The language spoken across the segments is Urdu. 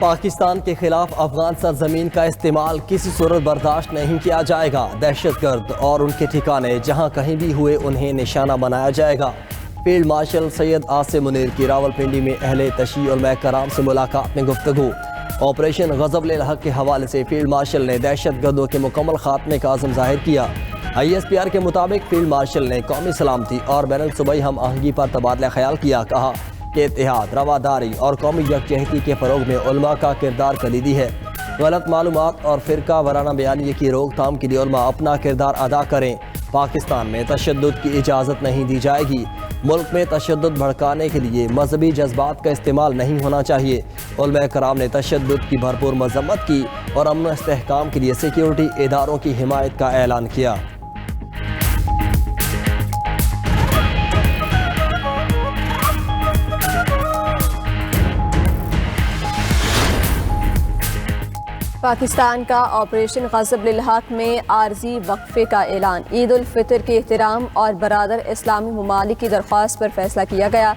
پاکستان کے خلاف افغان سرزمین کا استعمال کسی صورت برداشت نہیں کیا جائے گا۔ دہشت گرد اور ان کے ٹھکانے جہاں کہیں بھی ہوئے انہیں نشانہ بنایا جائے گا۔ فیلڈ مارشل سید عاصم منیر کی راولپنڈی میں اہل تشیع علماء کرام سے ملاقات میں گفتگو۔ آپریشن غضب الحق کے حوالے سے فیلڈ مارشل نے دہشت گردوں کے مکمل خاتمے کا عزم ظاہر کیا۔ ISPR کے مطابق فیلڈ مارشل نے قومی سلامتی اور بین الصوبائی ہم آہنگی پر تبادلہ خیال کیا۔ کہا کہ اتحاد، رواداری اور قومی یکجہتی کے فروغ میں علماء کا کردار کلیدی ہے۔ غلط معلومات اور فرقہ وارانہ بیانیے کی روک تھام کے لیے علماء اپنا کردار ادا کریں۔ پاکستان میں تشدد کی اجازت نہیں دی جائے گی۔ ملک میں تشدد بھڑکانے کے لیے مذہبی جذبات کا استعمال نہیں ہونا چاہیے۔ علماء کرام نے تشدد کی بھرپور مذمت کی اور امن و استحکام کے لیے سیکیورٹی اداروں کی حمایت کا اعلان کیا۔ پاکستان کا آپریشن غضب للحق میں عارضی وقفے کا اعلان۔ عید الفطر کے احترام اور برادر اسلامی ممالک کی درخواست پر فیصلہ کیا گیا۔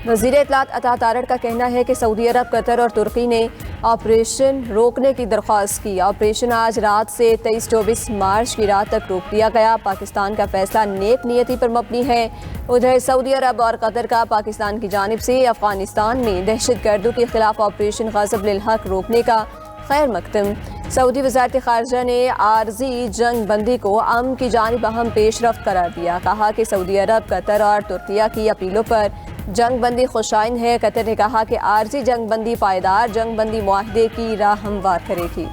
وزیر اطلاعات عطا تارڑ کا کہنا ہے کہ سعودی عرب، قطر اور ترکی نے آپریشن روکنے کی درخواست کی۔ آپریشن آج رات سے 23-24 مارچ کی رات تک روک دیا گیا۔ پاکستان کا فیصلہ نیک نیتی پر مبنی ہے۔ ادھر سعودی عرب اور قطر کا پاکستان کی جانب سے افغانستان میں دہشت گردوں کے خلاف آپریشن غضب للحق روکنے کا خیر مقدم۔ سعودی وزارت خارجہ نے عارضی جنگ بندی کو امن کی جانب اہم پیش رفت قرار دیا۔ کہا کہ سعودی عرب، قطر اور ترکیہ کی اپیلوں پر جنگ بندی خوشائن ہے۔ قطر نے کہا کہ عارضی جنگ بندی پائیدار جنگ بندی معاہدے کی راہ ہموار کرے گی۔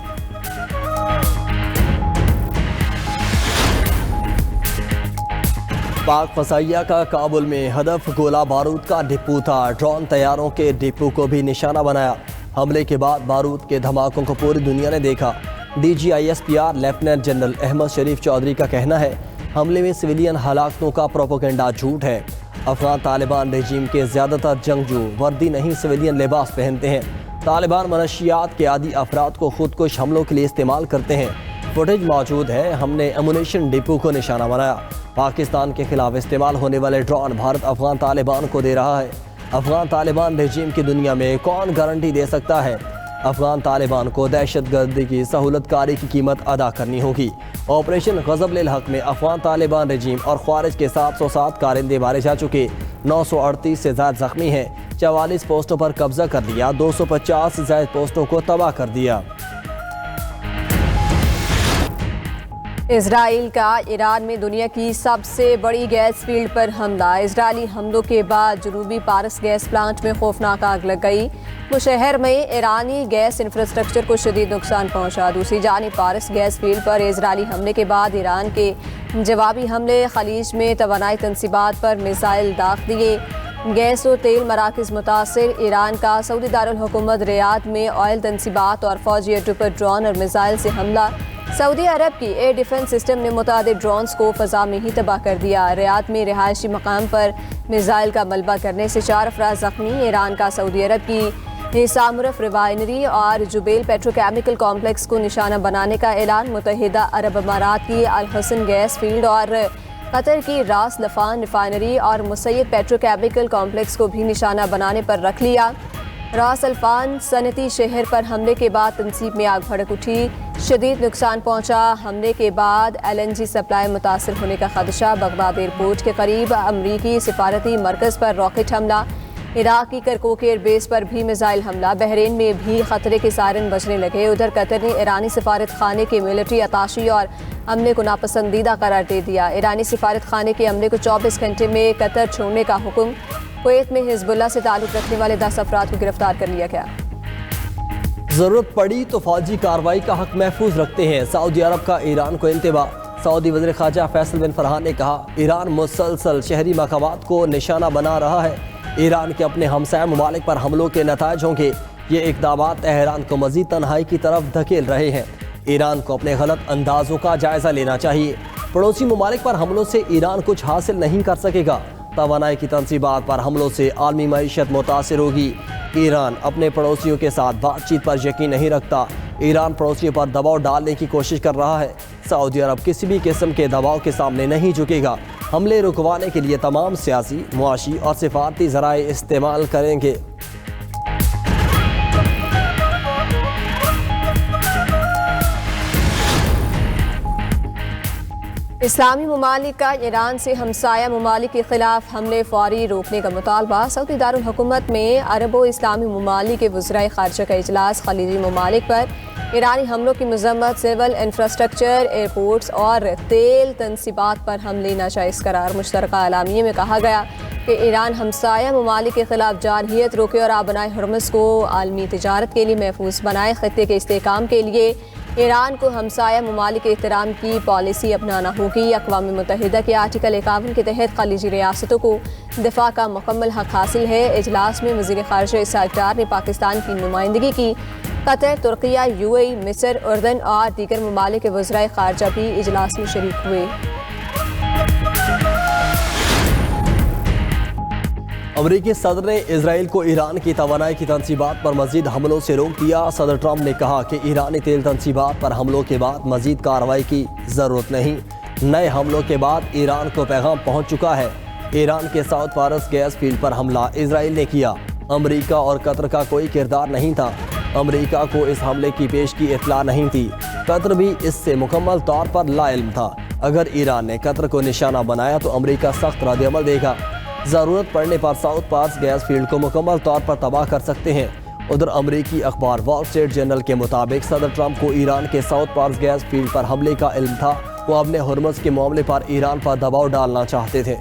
پاک فضائیہ کا کابل میں ہدف گولہ بارود کا ڈپو تھا۔ ڈرون طیاروں کے ڈپو کو بھی نشانہ بنایا۔ حملے کے بعد بارود کے دھماکوں کو پوری دنیا نے دیکھا۔ DG ISPR lieutenant general Ahmed Sharif Chaudhry کا کہنا ہے حملے میں سویلین ہلاکتوں کا پروپیگنڈا جھوٹ ہے۔ افغان طالبان رجیم کے زیادہ تر جنگجو وردی نہیں سویلین لباس پہنتے ہیں۔ طالبان منشیات کے عادی افراد کو خودکش حملوں کے لیے استعمال کرتے ہیں۔ فوٹیج موجود ہے۔ ہم نے ایمونیشن ڈپو کو نشانہ بنایا۔ پاکستان کے خلاف استعمال ہونے والے ڈرون بھارت افغان طالبان کو دے رہا ہے۔ افغان طالبان رجیم کی دنیا میں کون گارنٹی دے سکتا ہے؟ افغان طالبان کو دہشت گردی کی سہولت کاری کی قیمت ادا کرنی ہوگی۔ آپریشن غضب للحق میں افغان طالبان رجیم اور خوارج کے 707 کارندے مارے جا چکے، 938 سے زائد زخمی ہیں، 44 پوسٹوں پر قبضہ کر لیا، 250 سے زائد پوسٹوں کو تباہ کر دیا۔ اسرائیل کا ایران میں دنیا کی سب سے بڑی گیس فیلڈ پر حملہ۔ اسرائیلی حملوں کے بعد جنوبی پارس گیس پلانٹ میں خوفناک آگ لگ گئی۔ بشہر میں ایرانی گیس انفراسٹرکچر کو شدید نقصان پہنچا۔ دوسری جانب پارس گیس فیلڈ پر اسرائیلی حملے کے بعد ایران کے جوابی حملے، خلیج میں توانائی تنصیبات پر میزائل داغ دیے، گیس و تیل مراکز متاثر۔ ایران کا سعودی دارالحکومت ریاض میں آئل تنصیبات اور فوجی اڈوں پر ڈرون اور میزائل سے حملہ۔ سعودی عرب کی ایئر ڈیفنس سسٹم نے متعدد ڈرونز کو فضا میں ہی تباہ کر دیا۔ ریاض میں رہائشی مقام پر میزائل کا ملبہ کرنے سے 4 افراد زخمی۔ ایران کا سعودی عرب کی سامرف ریفائنری اور جبیل پیٹروکیمیکل کمپلیکس کو نشانہ بنانے کا اعلان۔ متحدہ عرب امارات کی الحسن گیس فیلڈ اور قطر کی راس لفان ریفائنری اور مسیب پیٹروکیمیکل کمپلیکس کو بھی نشانہ بنانے پر رکھ لیا۔ راس الفان صنعتی شہر پر حملے کے بعد تنصیب میں آگ بھڑک اٹھی، شدید نقصان پہنچا۔ حملے کے بعد LNG سپلائی متاثر ہونے کا خدشہ۔ بغداد ایئرپورٹ کے قریب امریکی سفارتی مرکز پر راکٹ حملہ۔ عراق کی کرکوک ایئر بیس پر بھی میزائل حملہ۔ بحرین میں بھی خطرے کے سائرن بجنے لگے۔ ادھر قطر نے ایرانی سفارت خانے کے ملٹری اتاشی اور عملے کو ناپسندیدہ قرار دے دیا۔ ایرانی سفارت خانے کے عملے کو 24 گھنٹے میں قطر چھوڑنے کا حکم۔ کویت میں حزب اللہ سے تعلق رکھنے والے 10 افراد کو گرفتار کر لیا گیا۔ ضرورت پڑی تو فوجی کارروائی کا حق محفوظ رکھتے ہیں، سعودی عرب کا ایران کو انتباہ۔ سعودی وزیر خارجہ فیصل بن فرحان نے کہا ایران مسلسل شہری مقامات کو نشانہ بنا رہا ہے۔ ایران کے اپنے ہمسایہ ممالک پر حملوں کے نتائج ہوں گے۔ یہ اقدامات تہران کو مزید تنہائی کی طرف دھکیل رہے ہیں۔ ایران کو اپنے غلط اندازوں کا جائزہ لینا چاہیے۔ پڑوسی ممالک پر حملوں سے ایران کچھ حاصل نہیں کر سکے گا۔ توانائی کی تنصیبات پر حملوں سے عالمی معیشت متاثر ہوگی۔ ایران اپنے پڑوسیوں کے ساتھ بات چیت پر یقین نہیں رکھتا۔ ایران پڑوسیوں پر دباؤ ڈالنے کی کوشش کر رہا ہے۔ سعودی عرب کسی بھی قسم کے دباؤ کے سامنے نہیں جھکے گا۔ حملے رکوانے کے لیے تمام سیاسی، معاشی اور سفارتی ذرائع استعمال کریں گے۔ اسلامی ممالک کا ایران سے ہمسایہ ممالک کے خلاف حملے فوری روکنے کا مطالبہ۔ سعودی دارالحکومت میں عرب و اسلامی ممالک کے وزرائے خارجہ کا اجلاس۔ خلیجی ممالک پر ایرانی حملوں کی مذمت۔ سول انفراسٹرکچر، ایئرپورٹس اور تیل تنصیبات پر حملے ناجائز قرار۔ مشترکہ اعلامیے میں کہا گیا کہ ایران ہمسایہ ممالک کے خلاف جارحیت روکے اور آبنائے ہرمز کو عالمی تجارت کے لیے محفوظ بنائے۔ خطے کے استحکام کے لیے ایران کو ہمسایہ ممالک کے احترام کی پالیسی اپنانا ہوگی۔ اقوام متحدہ کے آرٹیکل 51 کے تحت خلیجی ریاستوں کو دفاع کا مکمل حق حاصل ہے۔ اجلاس میں وزیر خارجہ اسحاق ڈار نے پاکستان کی نمائندگی کی۔ قطر، ترکیہ، UAE، مصر، اردن اور دیگر ممالک کے وزرائے خارجہ بھی اجلاس میں شریک ہوئے۔ امریکی صدر نے اسرائیل کو ایران کی توانائی کی تنصیبات پر مزید حملوں سے روک دیا۔ صدر ٹرمپ نے کہا کہ ایرانی تیل تنصیبات پر حملوں کے بعد مزید کارروائی کی ضرورت نہیں۔ نئے حملوں کے بعد ایران کو پیغام پہنچ چکا ہے۔ ایران کے ساؤتھ فارس گیس فیلڈ پر حملہ اسرائیل نے کیا۔ امریکہ اور قطر کا کوئی کردار نہیں تھا۔ امریکہ کو اس حملے کی پیش کی اطلاع نہیں تھی۔ قطر بھی اس سے مکمل طور پر لا علم تھا۔ اگر ایران نے قطر کو نشانہ بنایا تو امریکہ سخت رد عمل دے گا۔ ضرورت پڑنے پر ساؤتھ فارس گیس فیلڈ کو مکمل طور پر تباہ کر سکتے ہیں۔ ادھر امریکی اخبار وال اسٹریٹ جرنل کے مطابق صدر ٹرمپ کو ایران کے ساؤتھ فارس گیس فیلڈ پر حملے کا علم تھا۔ وہ اپنے ہرمز کے معاملے پر ایران پر دباؤ ڈالنا چاہتے تھے۔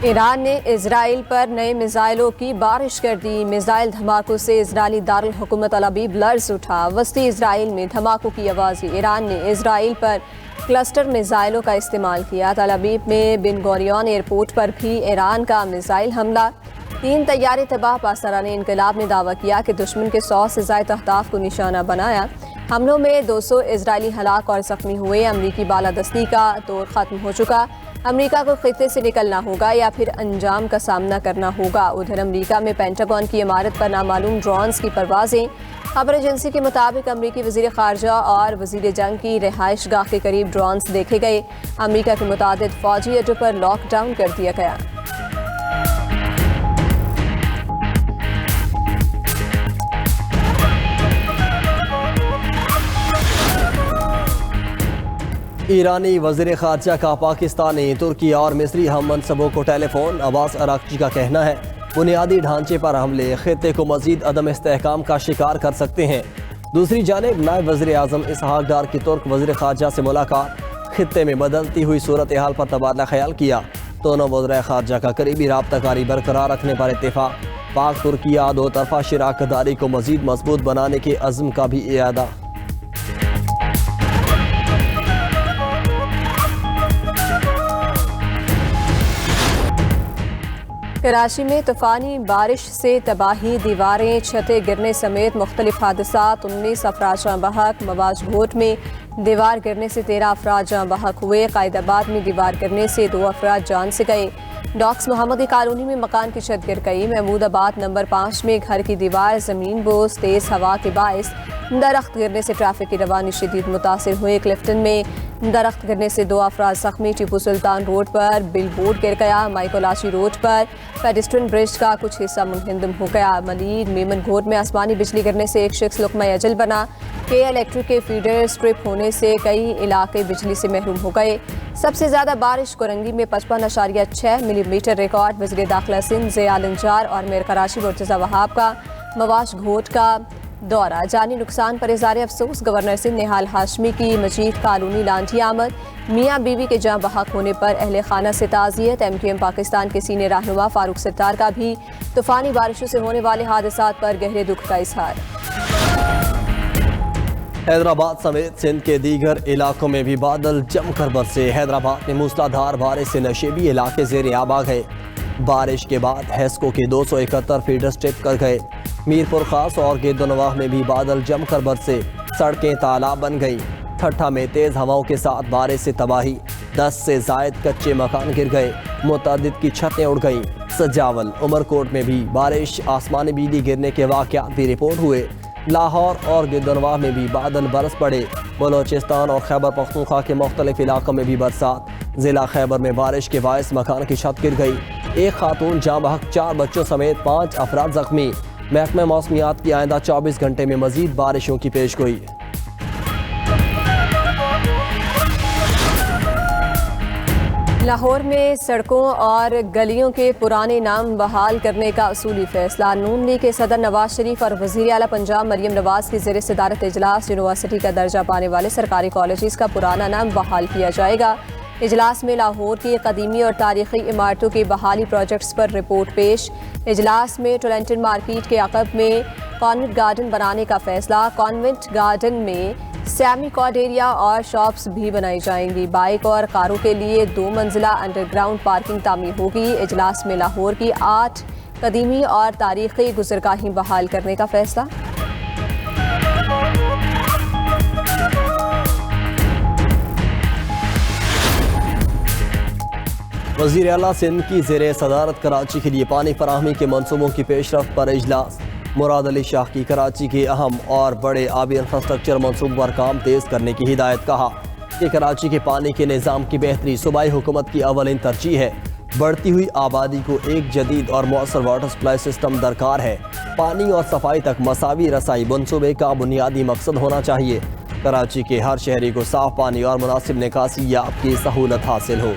ایران نے اسرائیل پر نئے میزائلوں کی بارش کر دی۔ میزائل دھماکوں سے اسرائیلی دارالحکومت تل ابیب لرز اٹھا۔ وسطی اسرائیل میں دھماکوں کی آوازیں۔ ایران نے اسرائیل پر کلسٹر میزائلوں کا استعمال کیا۔ تل ابیب میں بن گوریون ایئرپورٹ پر بھی ایران کا میزائل حملہ۔ 3 طیارے تباہ۔ پاسداران انقلاب نے دعویٰ کیا کہ دشمن کے 100 سے زائد اہداف کو نشانہ بنایا۔ حملوں میں 200 اسرائیلی ہلاک اور زخمی ہوئے۔ امریکی بالادستی کا دور ختم ہو چکا۔ امریکہ کو خطے سے نکلنا ہوگا یا پھر انجام کا سامنا کرنا ہوگا۔ ادھر امریکہ میں پینٹاگون کی عمارت پر نامعلوم ڈرونز کی پروازیں۔ خبر ایجنسی کے مطابق امریکی وزیر خارجہ اور وزیر جنگ کی رہائش گاہ کے قریب ڈرونز دیکھے گئے۔ امریکہ کے متعدد فوجی اڈوں پر لاک ڈاؤن کر دیا گیا۔ ایرانی وزیر خارجہ کا پاکستانی، ترکی اور مصری ہم منصبوں کو ٹیلی فون۔ عباس اراغچی کا کہنا ہے بنیادی ڈھانچے پر حملے خطے کو مزید عدم استحکام کا شکار کر سکتے ہیں۔ دوسری جانب نائب وزیر اعظم اسحاق ڈار کی ترک وزیر خارجہ سے ملاقات۔ خطے میں بدلتی ہوئی صورتحال پر تبادلہ خیال کیا۔ دونوں وزرائے خارجہ کا قریبی رابطہ کاری برقرار رکھنے پر اتفاق۔ پاک ترکیہ دو طرفہ شراکت داری کو مزید مضبوط بنانے کے عزم کا بھی اعادہ۔ کراچی میں طوفانی بارش سے تباہی، دیواریں، چھتیں گرنے سمیت مختلف حادثات۔ 19 افراد جاں بحق۔ مواج گھوٹ میں دیوار گرنے سے 13 افراد جاں بحق ہوئے۔ قائد آباد میں دیوار گرنے سے 2 افراد جان سے گئے۔ ڈاکس محمدی کالونی میں مکان کی چھت گر گئی۔ محمود آباد نمبر 5 میں گھر کی دیوار زمین بوس۔ تیز ہوا کے باعث درخت گرنے سے ٹریفک کی روانی شدید متاثر ہوئے۔ کلفٹن میں درخت گرنے سے 2 افراد زخمی۔ ٹیپو سلطان روڈ پر بل بورڈ گر گیا۔ مائیکولاچی روڈ پر پیڈسٹرین برج کا کچھ حصہ منہدم ہو گیا۔ ملیر میمن گھوٹ میں آسمانی بجلی گرنے سے ایک شخص لقمہ اجل بنا۔ کے الیکٹرک کے فیڈر سٹرپ ہونے سے کئی علاقے بجلی سے محروم ہو گئے۔ سب سے زیادہ بارش کورنگی میں 55.6 ملی میٹر ریکارڈ۔ وزیر داخلہ سندھ ضیاء النجار اور میئر کراچی مرتضی وہاب کا مواج گھوٹ کا دورہ۔ جانی نقصان پر اظہار افسوس۔ گورنر سندھ نہال ہاشمی کی مجید کالونی لانٹھی آمد۔ میاں بیوی کے جاں بحق ہونے پر اہل خانہ سے تعزیت۔ MQM پاکستان کے سینئر رہنما فاروق ستار کا بھی طوفانی بارشوں سے ہونے والے حادثات پر گہرے دکھ کا اظہار۔ حیدرآباد سمیت سندھ کے دیگر علاقوں میں بھی بادل جم کر برسے۔ حیدرآباد میں موسلادھار بارش سے نشیبی علاقے زیر آب آ گئے۔ بارش کے بعد ہیسکو کے 271 فیڈر سٹرپ کر گئے۔ میرپور خاص اور گرد و نواح میں بھی بادل جم کر برسے۔ سڑکیں تالاب بن گئی۔ ٹھٹھا میں تیز ہواؤں کے ساتھ بارش سے تباہی۔ 10 سے زائد کچے مکان گر گئے۔ متعدد کی چھتیں اڑ گئیں۔ سجاول عمرکوٹ میں بھی بارش، آسمانی بجلی گرنے کے واقعات بھی رپورٹ ہوئے۔ لاہور اور گرد و نواح میں بھی بادل برس پڑے۔ بلوچستان اور خیبر پختونخوا کے مختلف علاقوں میں بھی برسات۔ ضلع خیبر میں بارش کے باعث مکان کی چھت گر گئی۔ ایک خاتون جاں بحق 4 بچوں سمیت 5 افراد زخمی. محکمہ موسمیات کی آئندہ 24 گھنٹے میں مزید بارشوں کی پیشگوئی. لاہور میں سڑکوں اور گلیوں کے پرانے نام بحال کرنے کا اصولی فیصلہ. نون لیگ کے صدر نواز شریف اور وزیر اعلیٰ پنجاب مریم نواز کی زیر صدارت اجلاس. یونیورسٹی کا درجہ پانے والے سرکاری کالجز کا پرانا نام بحال کیا جائے گا. اجلاس میں لاہور کی قدیمی اور تاریخی عمارتوں کی بحالی پروجیکٹس پر رپورٹ پیش. اجلاس میں ٹولنٹن مارکیٹ کے عقب میں کانوینٹ گارڈن بنانے کا فیصلہ. کانوینٹ گارڈن میں سیمی کارڈ ایریا اور شاپس بھی بنائی جائیں گی. بائک اور کاروں کے لیے 2 منزلہ انڈر گراؤنڈ پارکنگ تعمیر ہوگی. اجلاس میں لاہور کی 8 قدیمی اور تاریخی گزرگاہیں بحال کرنے کا فیصلہ. وزیر اعلیٰ سندھ کی زیر صدارت کراچی کے لیے پانی فراہمی کے منصوبوں کی پیش رفت پر اجلاس. مراد علی شاہ کی کراچی کے اہم اور بڑے آبی انفراسٹرکچر منصوبوں پر کام تیز کرنے کی ہدایت. کہا کہ کراچی کے پانی کے نظام کی بہتری صوبائی حکومت کی اولین ترجیح ہے. بڑھتی ہوئی آبادی کو ایک جدید اور مؤثر واٹر سپلائی سسٹم درکار ہے. پانی اور صفائی تک مساوی رسائی منصوبے کا بنیادی مقصد ہونا چاہیے. کراچی کے ہر شہری کو صاف پانی اور مناسب نکاسی یاب کی سہولت حاصل ہو.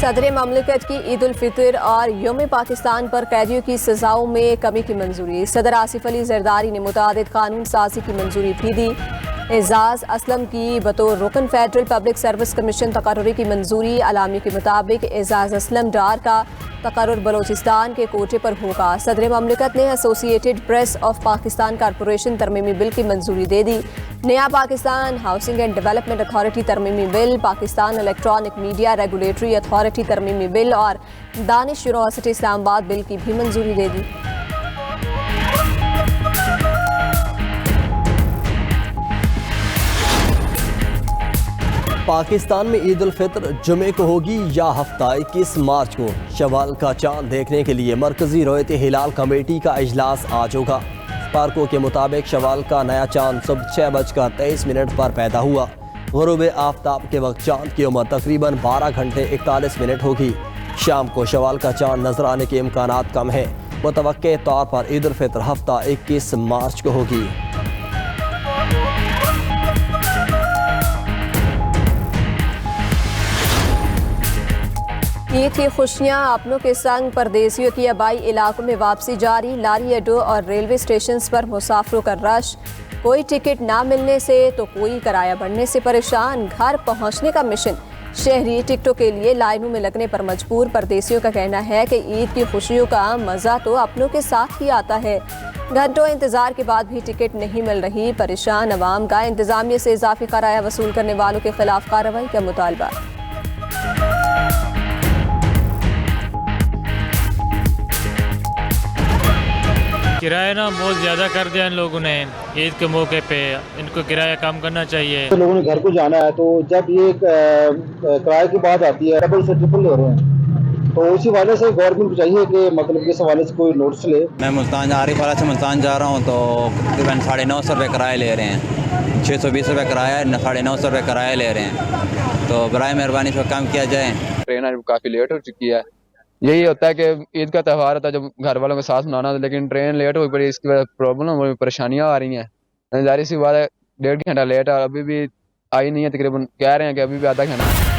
صدر مملکت کی عید الفطر اور یوم پاکستان پر قیدیوں کی سزاؤں میں کمی کی منظوری. صدر آصف علی زرداری نے متعدد قانون سازی کی منظوری بھی دی. اعزاز اسلم کی بطور رکن فیڈرل پبلک سروس کمیشن تقرری کی منظوری. اعلامیہ کے مطابق اعزاز اسلم ڈار کا تقرر بلوچستان کے کوٹے پر ہوگا. صدر مملکت نے associated press of Pakistan corporation ترمیمی بل کی منظوری دے دی. نیا Pakistan housing and development authority ترمیمی bill, Pakistan electronic media regulatory authority ترمیمی بل اور دانش یونیورسٹی اسلام آباد بل کی بھی منظوری دے دی. پاکستان میں عید الفطر جمعے کو ہوگی یا ہفتہ 21 مارچ کو؟ شوال کا چاند دیکھنے کے لیے مرکزی رؤیت ہلال کمیٹی کا اجلاس آج ہوگا. پارکوں کے مطابق شوال کا نیا چاند صبح 6:23 پر پیدا ہوا. غروب آفتاب کے وقت چاند کی عمر تقریباً 12 گھنٹے 41 منٹ ہوگی. شام کو شوال کا چاند نظر آنے کے امکانات کم ہیں. متوقع طور پر عید الفطر ہفتہ 21 مارچ کو ہوگی. عید کی خوشیاں اپنوں کے سنگ، پردیسیوں کی آبائی علاقوں میں واپسی جاری. لاری اڈوں اور ریلوے اسٹیشنز پر مسافروں کا رش. کوئی ٹکٹ نہ ملنے سے تو کوئی کرایہ بڑھنے سے پریشان. گھر پہنچنے کا مشن. شہری ٹکٹوں کے لیے لائنوں میں لگنے پر مجبور. پردیسیوں کا کہنا ہے کہ عید کی خوشیوں کا مزہ تو اپنوں کے ساتھ ہی آتا ہے. گھنٹوں انتظار کے بعد بھی ٹکٹ نہیں مل رہی. پریشان عوام کا انتظامیہ سے اضافی کرایہ وصول کرنے والوں کے خلاف کارروائی کا مطالبہ. کرایہ نا بہت زیادہ کر دیا ان لوگوں نے عید کے موقع پہ. ان کو کرایہ کم کرنا چاہیے. لوگوں نے گھر کو جانا ہے تو جب یہ کرایے کی بات آتی ہے ڈبل سے ٹرپل لے رہے ہیں تو اسی حوالے سے گورنمنٹ کو چاہیے کہ مطلب اس حوالے سے کوئی نوٹس لے. میں ملتان عارف والا سے ملتان جا رہا ہوں تو تقریباً 950 روپے کرایہ لے رہے ہیں. 620 روپے کرایہ 950 روپے کرایہ لے رہے ہیں. تو برائے مہربانی اس کو کم کیا جائے. ٹرین کافی لیٹ ہو چکی ہے. یہی ہوتا ہے کہ عید کا تہوار ہوتا ہے جب گھر والوں کے ساتھ منانا ہوتا ہے، لیکن ٹرین لیٹ ہوئی پڑی، اس کی وجہ پرابلم پریشانیاں آ رہی ہیں. ظاہر سی بات ہے 1.5 گھنٹہ لیٹ ہے، ابھی بھی آئی نہیں ہے. تقریباً کہہ رہے ہیں کہ ابھی بھی آدھا گھنٹہ